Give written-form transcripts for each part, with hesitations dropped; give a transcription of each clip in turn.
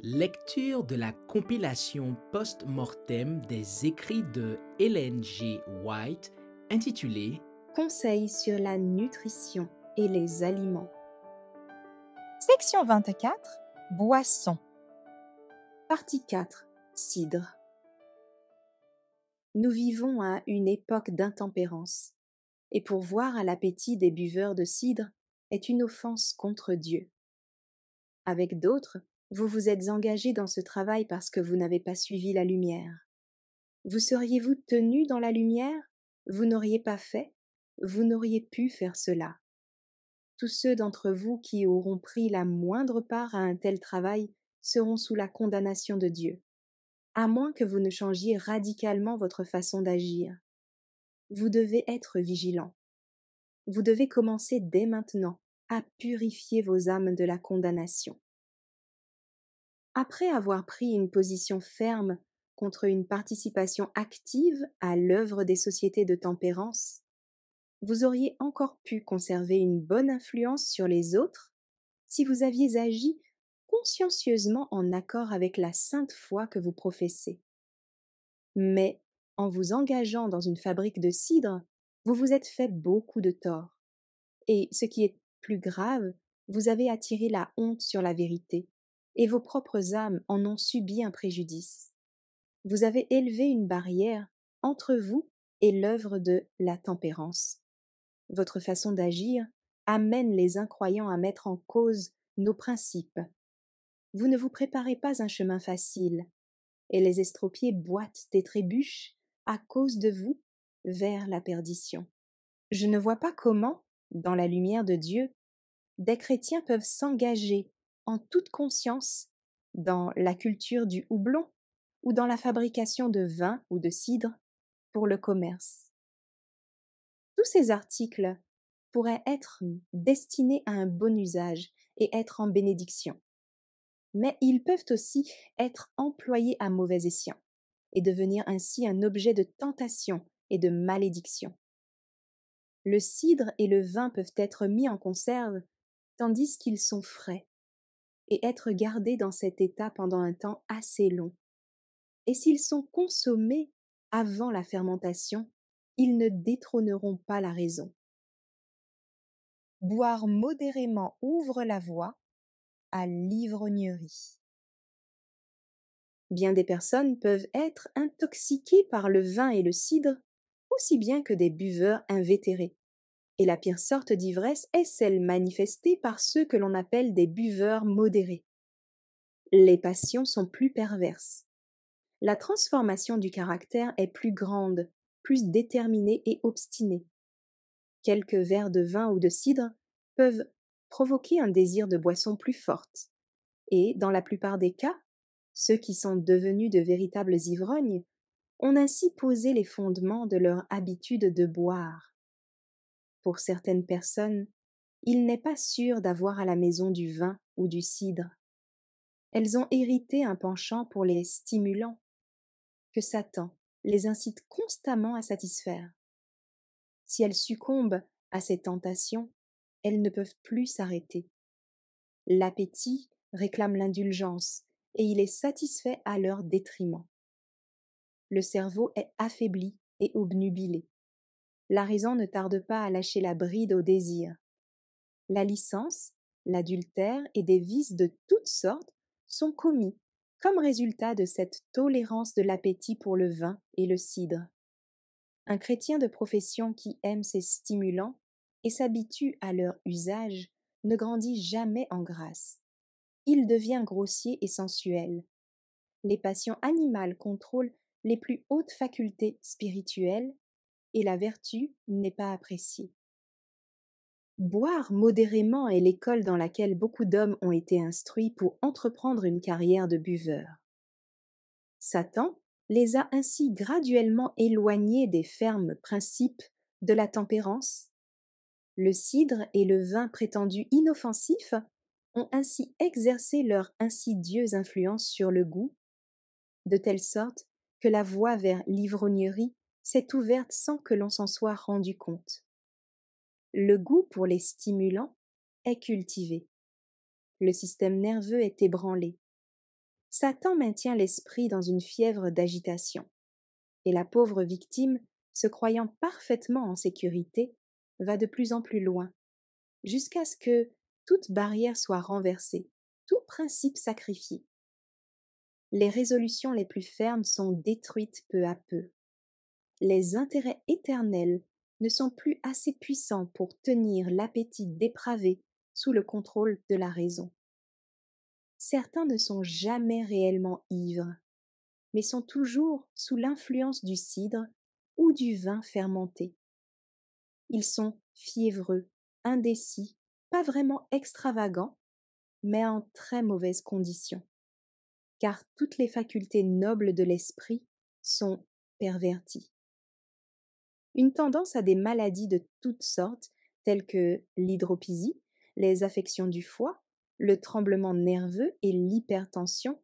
Lecture de la compilation post-mortem des écrits de Ellen G. White intitulée Conseils sur la nutrition et les aliments. Section 24. Boissons. Partie 4. Cidre. Nous vivons à une époque d'intempérance, et pourvoir à l'appétit des buveurs de cidre est une offense contre Dieu. Avec d'autres, vous vous êtes engagés dans ce travail parce que vous n'avez pas suivi la lumière. Vous seriez-vous tenu dans la lumière? Vous n'auriez pas fait? Vous n'auriez pu faire cela. Tous ceux d'entre vous qui auront pris la moindre part à un tel travail seront sous la condamnation de Dieu, à moins que vous ne changiez radicalement votre façon d'agir. Vous devez être vigilants. Vous devez commencer dès maintenant à purifier vos âmes de la condamnation. Après avoir pris une position ferme contre une participation active à l'œuvre des sociétés de tempérance, vous auriez encore pu conserver une bonne influence sur les autres si vous aviez agi consciencieusement en accord avec la sainte foi que vous professez. Mais en vous engageant dans une fabrique de cidre, vous vous êtes fait beaucoup de tort. Et ce qui est plus grave, vous avez attiré la honte sur la vérité, et vos propres âmes en ont subi un préjudice. Vous avez élevé une barrière entre vous et l'œuvre de la tempérance. Votre façon d'agir amène les incroyants à mettre en cause nos principes. Vous ne vous préparez pas un chemin facile, et les estropiés boitent et trébuchent à cause de vous vers la perdition. Je ne vois pas comment, dans la lumière de Dieu, des chrétiens peuvent s'engager en toute conscience dans la culture du houblon ou dans la fabrication de vin ou de cidre pour le commerce. Tous ces articles pourraient être destinés à un bon usage et être en bénédiction. Mais ils peuvent aussi être employés à mauvais escient et devenir ainsi un objet de tentation et de malédiction. Le cidre et le vin peuvent être mis en conserve tandis qu'ils sont frais et être gardés dans cet état pendant un temps assez long. Et s'ils sont consommés avant la fermentation, ils ne détrôneront pas la raison. Boire modérément ouvre la voie à l'ivrognerie. Bien des personnes peuvent être intoxiquées par le vin et le cidre, aussi bien que des buveurs invétérés. Et la pire sorte d'ivresse est celle manifestée par ceux que l'on appelle des buveurs modérés. Les passions sont plus perverses. La transformation du caractère est plus grande, plus déterminée et obstinée. Quelques verres de vin ou de cidre peuvent provoquer un désir de boisson plus forte. Et, dans la plupart des cas, ceux qui sont devenus de véritables ivrognes ont ainsi posé les fondements de leur habitude de boire. Pour certaines personnes, il n'est pas sûr d'avoir à la maison du vin ou du cidre. Elles ont hérité un penchant pour les stimulants que Satan les incite constamment à satisfaire. Si elles succombent à ces tentations, elles ne peuvent plus s'arrêter. L'appétit réclame l'indulgence et il est satisfait à leur détriment. Le cerveau est affaibli et obnubilé. La raison ne tarde pas à lâcher la bride au désir. La licence, l'adultère et des vices de toutes sortes sont commis comme résultat de cette tolérance de l'appétit pour le vin et le cidre. Un chrétien de profession qui aime ces stimulants et s'habitue à leur usage ne grandit jamais en grâce. Il devient grossier et sensuel. Les passions animales contrôlent les plus hautes facultés spirituelles et la vertu n'est pas appréciée. Boire modérément est l'école dans laquelle beaucoup d'hommes ont été instruits pour entreprendre une carrière de buveurs. Satan les a ainsi graduellement éloignés des fermes principes de la tempérance. Le cidre et le vin prétendus inoffensifs ont ainsi exercé leur insidieuse influence sur le goût, de telle sorte que la voie vers l'ivrognerie s'est ouverte sans que l'on s'en soit rendu compte. Le goût pour les stimulants est cultivé. Le système nerveux est ébranlé. Satan maintient l'esprit dans une fièvre d'agitation, et la pauvre victime, se croyant parfaitement en sécurité, va de plus en plus loin, jusqu'à ce que toute barrière soit renversée, tout principe sacrifié. Les résolutions les plus fermes sont détruites peu à peu. Les intérêts éternels ne sont plus assez puissants pour tenir l'appétit dépravé sous le contrôle de la raison. Certains ne sont jamais réellement ivres, mais sont toujours sous l'influence du cidre ou du vin fermenté. Ils sont fiévreux, indécis, pas vraiment extravagants, mais en très mauvaise condition, car toutes les facultés nobles de l'esprit sont perverties. Une tendance à des maladies de toutes sortes, telles que l'hydropisie, les affections du foie, le tremblement nerveux et l'hypertension,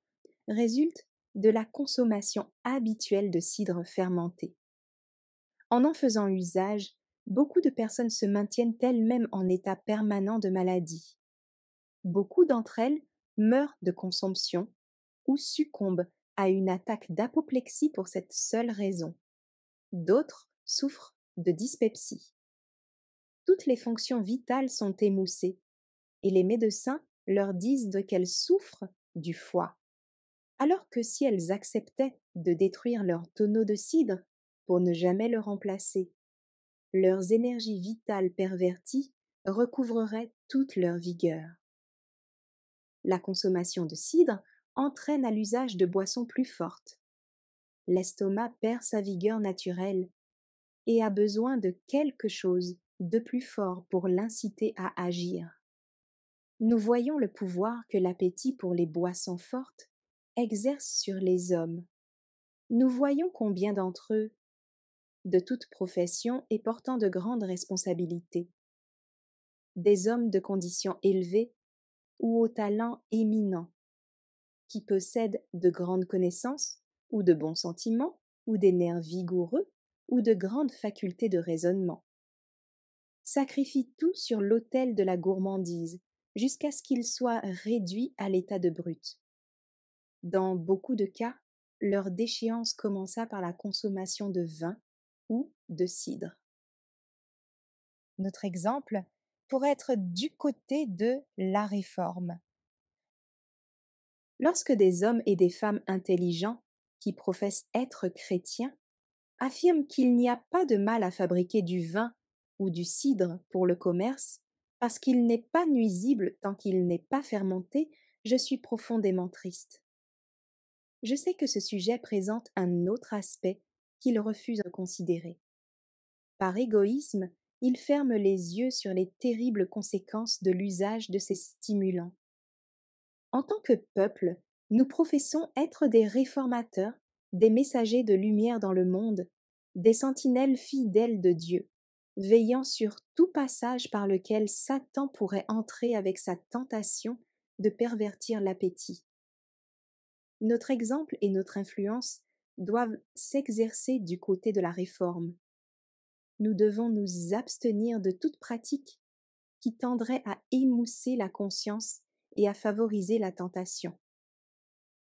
résulte de la consommation habituelle de cidre fermenté. En faisant usage, beaucoup de personnes se maintiennent elles-mêmes en état permanent de maladie. Beaucoup d'entre elles meurent de consomption ou succombent à une attaque d'apoplexie pour cette seule raison. D'autres souffrent de dyspepsie. Toutes les fonctions vitales sont émoussées et les médecins leur disent qu'elles souffrent du foie, alors que si elles acceptaient de détruire leur tonneau de cidre pour ne jamais le remplacer, leurs énergies vitales perverties recouvreraient toute leur vigueur. La consommation de cidre entraîne à l'usage de boissons plus fortes. L'estomac perd sa vigueur naturelle et a besoin de quelque chose de plus fort pour l'inciter à agir. Nous voyons le pouvoir que l'appétit pour les boissons fortes exerce sur les hommes. Nous voyons combien d'entre eux, de toute profession et portant de grandes responsabilités, des hommes de condition élevée ou au talent éminent, qui possèdent de grandes connaissances ou de bons sentiments ou des nerfs vigoureux ou de grandes facultés de raisonnement, sacrifient tout sur l'autel de la gourmandise jusqu'à ce qu'ils soient réduits à l'état de brutes. Dans beaucoup de cas, leur déchéance commença par la consommation de vin ou de cidre. Notre exemple pourrait être du côté de la réforme. Lorsque des hommes et des femmes intelligents, qui professent être chrétiens, affirment qu'il n'y a pas de mal à fabriquer du vin ou du cidre pour le commerce, parce qu'il n'est pas nuisible tant qu'il n'est pas fermenté, je suis profondément triste. Je sais que ce sujet présente un autre aspect qu'ils refusent de considérer. Par égoïsme, ils ferment les yeux sur les terribles conséquences de l'usage de ces stimulants. En tant que peuple, nous professons être des réformateurs, des messagers de lumière dans le monde, des sentinelles fidèles de Dieu, veillant sur tout passage par lequel Satan pourrait entrer avec sa tentation de pervertir l'appétit. Notre exemple et notre influence doivent s'exercer du côté de la réforme. Nous devons nous abstenir de toute pratique qui tendrait à émousser la conscience et à favoriser la tentation.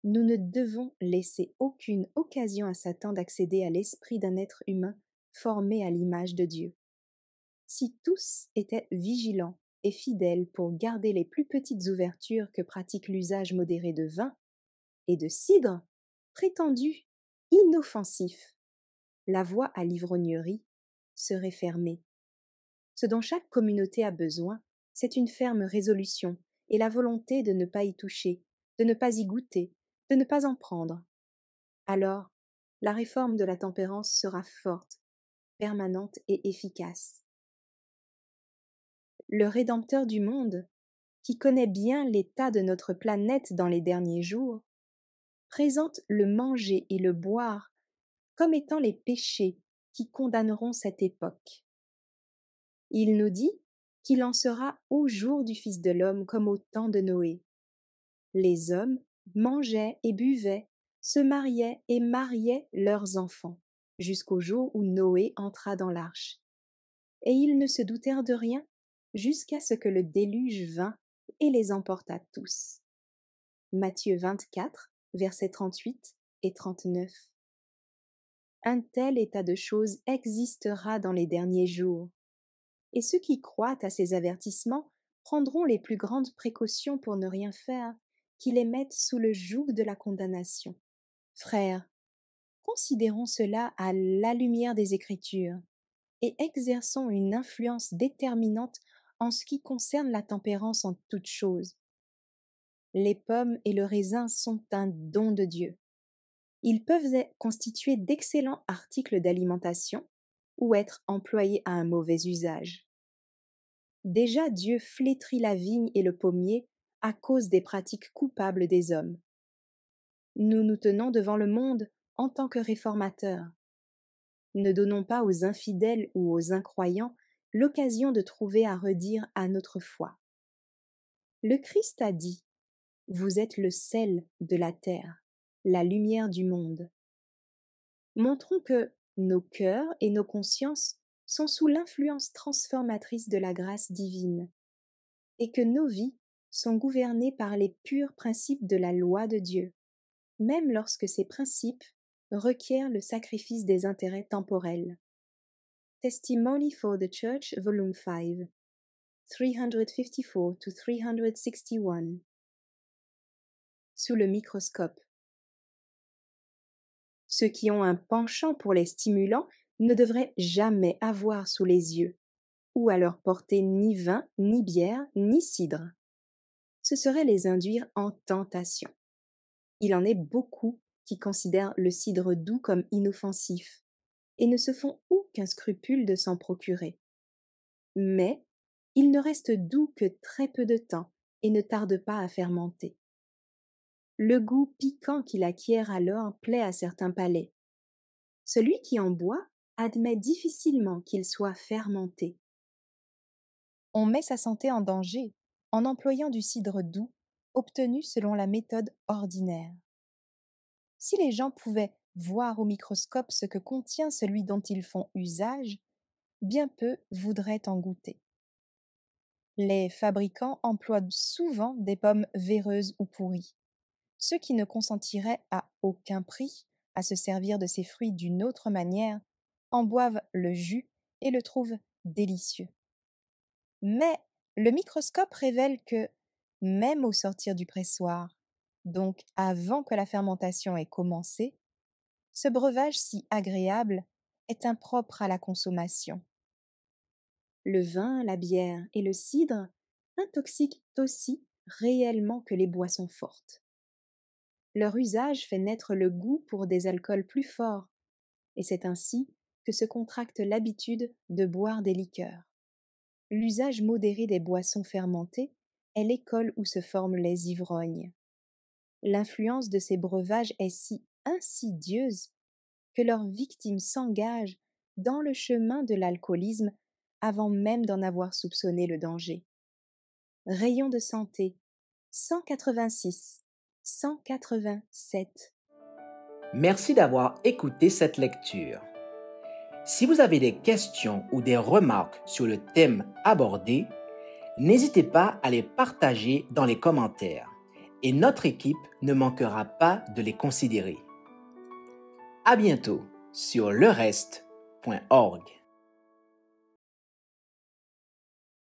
Nous ne devons laisser aucune occasion à Satan d'accéder à l'esprit d'un être humain formé à l'image de Dieu. Si tous étaient vigilants et fidèles pour garder les plus petites ouvertures que pratique l'usage modéré de vin et de cidre, prétendu inoffensif, la voie à l'ivrognerie serait fermée. Ce dont chaque communauté a besoin, c'est une ferme résolution et la volonté de ne pas y toucher, de ne pas y goûter, de ne pas en prendre. Alors, la réforme de la tempérance sera forte, permanente et efficace. Le Rédempteur du monde, qui connaît bien l'état de notre planète dans les derniers jours, présente le manger et le boire comme étant les péchés qui condamneront cette époque. Il nous dit qu'il en sera au jour du Fils de l'homme comme au temps de Noé. Les hommes mangeaient et buvaient, se mariaient et mariaient leurs enfants, jusqu'au jour où Noé entra dans l'arche. Et ils ne se doutèrent de rien, jusqu'à ce que le déluge vînt et les emporta tous. Matthieu 24, versets 38 et 39. Un tel état de choses existera dans les derniers jours, et ceux qui croient à ces avertissements prendront les plus grandes précautions pour ne rien faire qui les mette sous le joug de la condamnation. Frères, considérons cela à la lumière des Écritures et exerçons une influence déterminante en ce qui concerne la tempérance en toutes choses. Les pommes et le raisin sont un don de Dieu. Ils peuvent constituer d'excellents articles d'alimentation ou être employés à un mauvais usage. Déjà Dieu flétrit la vigne et le pommier à cause des pratiques coupables des hommes. Nous nous tenons devant le monde en tant que réformateurs. Ne donnons pas aux infidèles ou aux incroyants l'occasion de trouver à redire à notre foi. Le Christ a dit : « Vous êtes le sel de la terre, la lumière du monde. » Montrons que nos cœurs et nos consciences sont sous l'influence transformatrice de la grâce divine et que nos vies sont gouvernées par les purs principes de la loi de Dieu, même lorsque ces principes requièrent le sacrifice des intérêts temporels. Testimony for the Church, Volume 5, 354 to 361. Sous le microscope. Ceux qui ont un penchant pour les stimulants ne devraient jamais avoir sous les yeux, ou à leur porter ni vin, ni bière, ni cidre. Ce serait les induire en tentation. Il en est beaucoup qui considèrent le cidre doux comme inoffensif et ne se font aucun scrupule de s'en procurer. Mais il ne reste doux que très peu de temps et ne tarde pas à fermenter. Le goût piquant qu'il acquiert alors plaît à certains palais. Celui qui en boit admet difficilement qu'il soit fermenté. On met sa santé en danger en employant du cidre doux obtenu selon la méthode ordinaire. Si les gens pouvaient voir au microscope ce que contient celui dont ils font usage, bien peu voudraient en goûter. Les fabricants emploient souvent des pommes véreuses ou pourries. Ceux qui ne consentiraient à aucun prix à se servir de ces fruits d'une autre manière en boivent le jus et le trouvent délicieux. Mais le microscope révèle que, même au sortir du pressoir, donc avant que la fermentation ait commencé, ce breuvage si agréable est impropre à la consommation. Le vin, la bière et le cidre intoxiquent aussi réellement que les boissons fortes. Leur usage fait naître le goût pour des alcools plus forts, et c'est ainsi que se contracte l'habitude de boire des liqueurs. L'usage modéré des boissons fermentées est l'école où se forment les ivrognes. L'influence de ces breuvages est si insidieuse que leurs victimes s'engagent dans le chemin de l'alcoolisme avant même d'en avoir soupçonné le danger. Rayon de santé 186, 187. Merci d'avoir écouté cette lecture. Si vous avez des questions ou des remarques sur le thème abordé, n'hésitez pas à les partager dans les commentaires et notre équipe ne manquera pas de les considérer. À bientôt sur lereste.org.